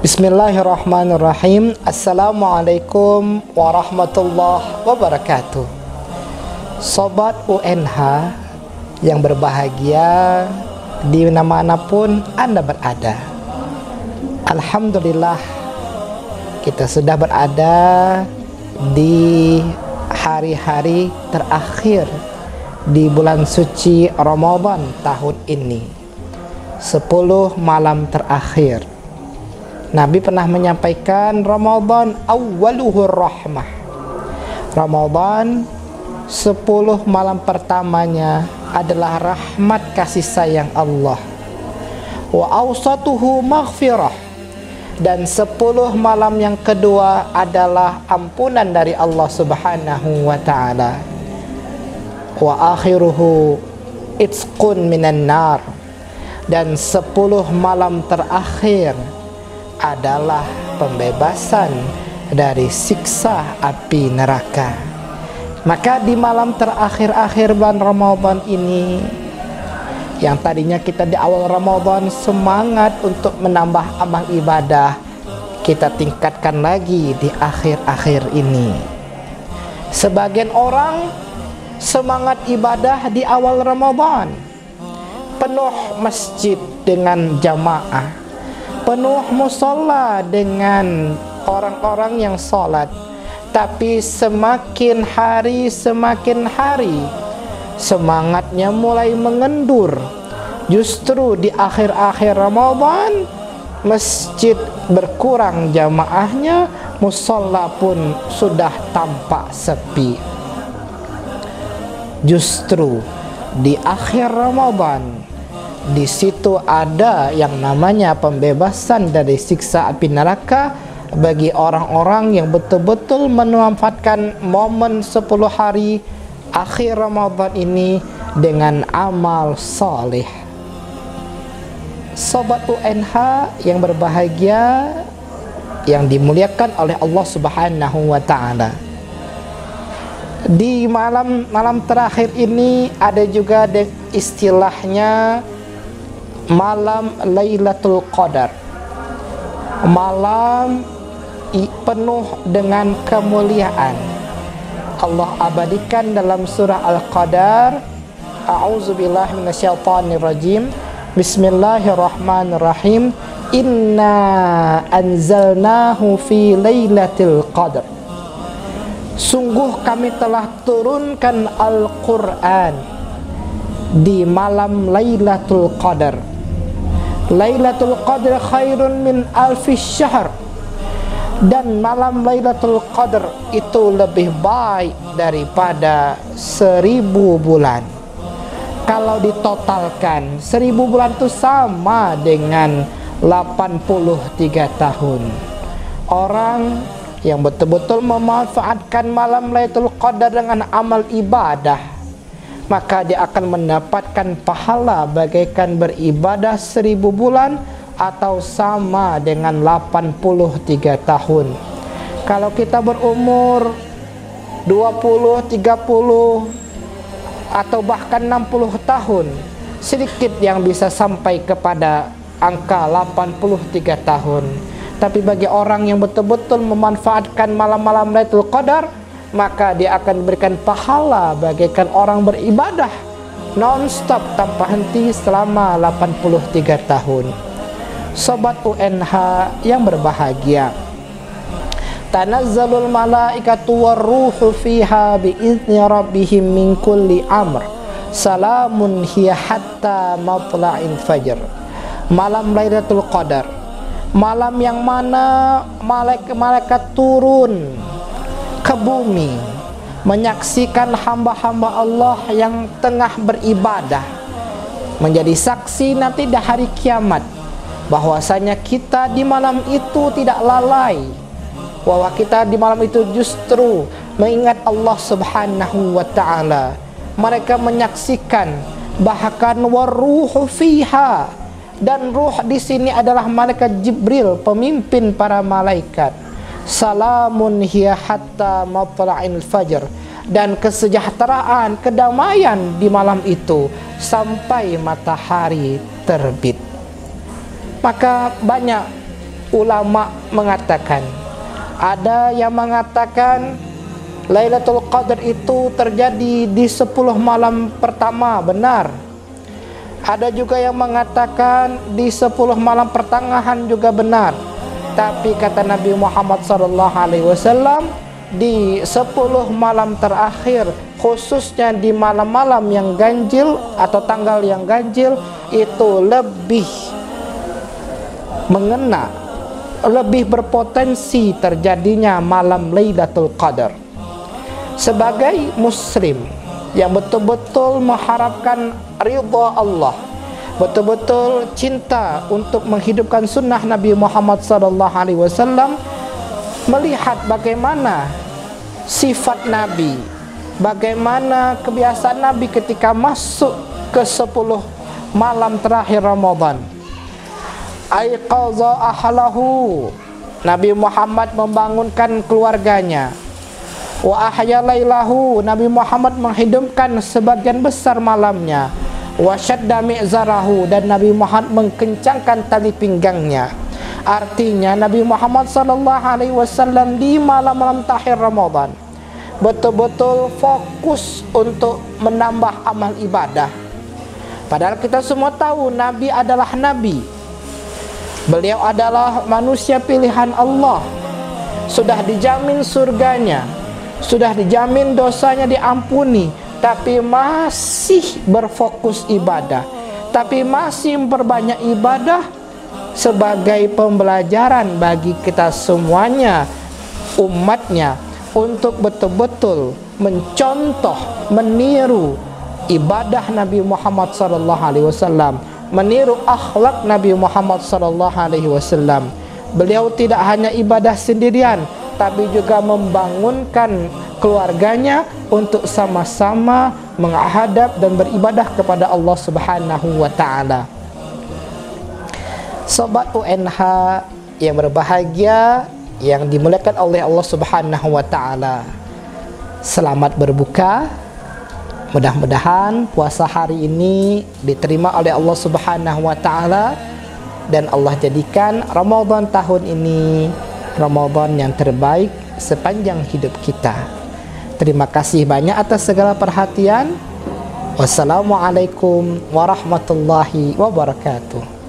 Bismillahirrahmanirrahim. Assalamualaikum warahmatullahi wabarakatuh. Sobat UNH yang berbahagia di manapun Anda berada, alhamdulillah kita sudah berada di hari-hari terakhir di bulan suci Ramadan tahun ini, 10 malam terakhir. Nabi pernah menyampaikan Ramadan awwaluhur rahmah. Ramadan 10 malam pertamanya adalah rahmat kasih sayang Allah. Wa awsatuhu maghfirah. Dan 10 malam yang kedua adalah ampunan dari Allah Subhanahu wa ta'ala. Wa akhiruhu itqun minan nar. Dan 10 malam terakhir adalah pembebasan dari siksa api neraka. Maka di malam terakhir bulan Ramadan ini, yang tadinya kita di awal Ramadan semangat untuk menambah amal ibadah, kita tingkatkan lagi di akhir-akhir ini. Sebagian orang semangat ibadah di awal Ramadan, penuh masjid dengan jamaah, penuh musola dengan orang-orang yang sholat. Tapi semakin hari semangatnya mulai mengendur. Justru di akhir-akhir Ramadan masjid berkurang jamaahnya, musola pun sudah tampak sepi. Justru di akhir Ramadan, di situ ada yang namanya pembebasan dari siksa api neraka bagi orang-orang yang betul-betul memanfaatkan momen 10 hari akhir Ramadan ini dengan amal saleh. Sobat UNH yang berbahagia, yang dimuliakan oleh Allah Subhanahu wa ta'ala, di malam terakhir ini ada juga istilahnya malam Lailatul Qadar, malam penuh dengan kemuliaan. Allah abadikan dalam surah Al-Qadar, a'udzubillahi minasyaitonirrajim, bismillahirrahmanirrahim, inna anzalnahu fi lailatul qadar. Sungguh kami telah turunkan Al-Quran di malam Lailatul Qadar. Lailatul Qadar khairun min alfis syahr. Dan malam Lailatul Qadar itu lebih baik daripada 1000 bulan. Kalau ditotalkan, 1000 bulan itu sama dengan 83 tahun. Orang yang betul-betul memanfaatkan malam Lailatul Qadar dengan amal ibadah, maka dia akan mendapatkan pahala bagaikan beribadah 1000 bulan atau sama dengan 83 tahun. Kalau kita berumur 20, 30 atau bahkan 60 tahun, sedikit yang bisa sampai kepada angka 83 tahun. Tapi bagi orang yang betul-betul memanfaatkan malam-malam Lailatul Qadar, maka dia akan diberikan pahala bagaikan orang beribadah non-stop tanpa henti selama 83 tahun. Sobat UNH yang berbahagia, tanazzalul malaikatu warruhu fiha biizni rabbihim min kulli amr, salamun hiya hatta matla'il fajr. Malam Lailatul Qadar, malam yang mana malaikat turun ke bumi menyaksikan hamba-hamba Allah yang tengah beribadah, menjadi saksi nanti di hari kiamat bahwasanya kita di malam itu tidak lalai, bahwa kita di malam itu justru mengingat Allah Subhanahu wa ta'ala. Mereka menyaksikan, bahkan waruhu fiha, dan ruh di sini adalah malaikat Jibril, pemimpin para malaikat. Salamun hiya hatta matla'il fajr, dan kesejahteraan, kedamaian di malam itu sampai matahari terbit. Maka banyak ulama mengatakan, ada yang mengatakan Lailatul Qadar itu terjadi di 10 malam pertama, benar. Ada juga yang mengatakan di 10 malam pertengahan juga benar. Tapi kata Nabi Muhammad SAW, di 10 malam terakhir, khususnya di malam-malam yang ganjil atau tanggal yang ganjil, itu lebih mengena, lebih berpotensi terjadinya malam Lailatul Qadar. Sebagai muslim yang betul-betul mengharapkan ridha Allah, betul-betul cinta untuk menghidupkan sunnah Nabi Muhammad SAW, melihat bagaimana sifat Nabi, bagaimana kebiasaan Nabi ketika masuk ke 10 malam terakhir Ramadan. Aiqaza ahlahu, Nabi Muhammad membangunkan keluarganya. Wa ahya lailahu, Nabi Muhammad menghidupkan sebagian besar malamnya. Wa syadda mi'zarahu, dan Nabi Muhammad mengencangkan tali pinggangnya. Artinya Nabi Muhammad SAW di malam-malam terakhir Ramadan betul-betul fokus untuk menambah amal ibadah. Padahal kita semua tahu Nabi adalah Nabi, beliau adalah manusia pilihan Allah, sudah dijamin surganya, sudah dijamin dosanya diampuni, tapi masih berfokus ibadah, tapi masih memperbanyak ibadah sebagai pembelajaran bagi kita semuanya, umatnya, untuk betul-betul mencontoh, meniru ibadah Nabi Muhammad SAW, meniru akhlak Nabi Muhammad SAW. Beliau tidak hanya ibadah sendirian, tapi juga membangunkan keluarganya untuk sama-sama menghadap dan beribadah kepada Allah Subhanahu wa Ta'ala. Sobat UNH yang berbahagia, yang dimuliakan oleh Allah Subhanahu wa Ta'ala, selamat berbuka. Mudah-mudahan puasa hari ini diterima oleh Allah Subhanahu wa Ta'ala, dan Allah jadikan Ramadan tahun ini Ramadan yang terbaik sepanjang hidup kita. Terima kasih banyak atas segala perhatian. Wassalamualaikum warahmatullahi wabarakatuh.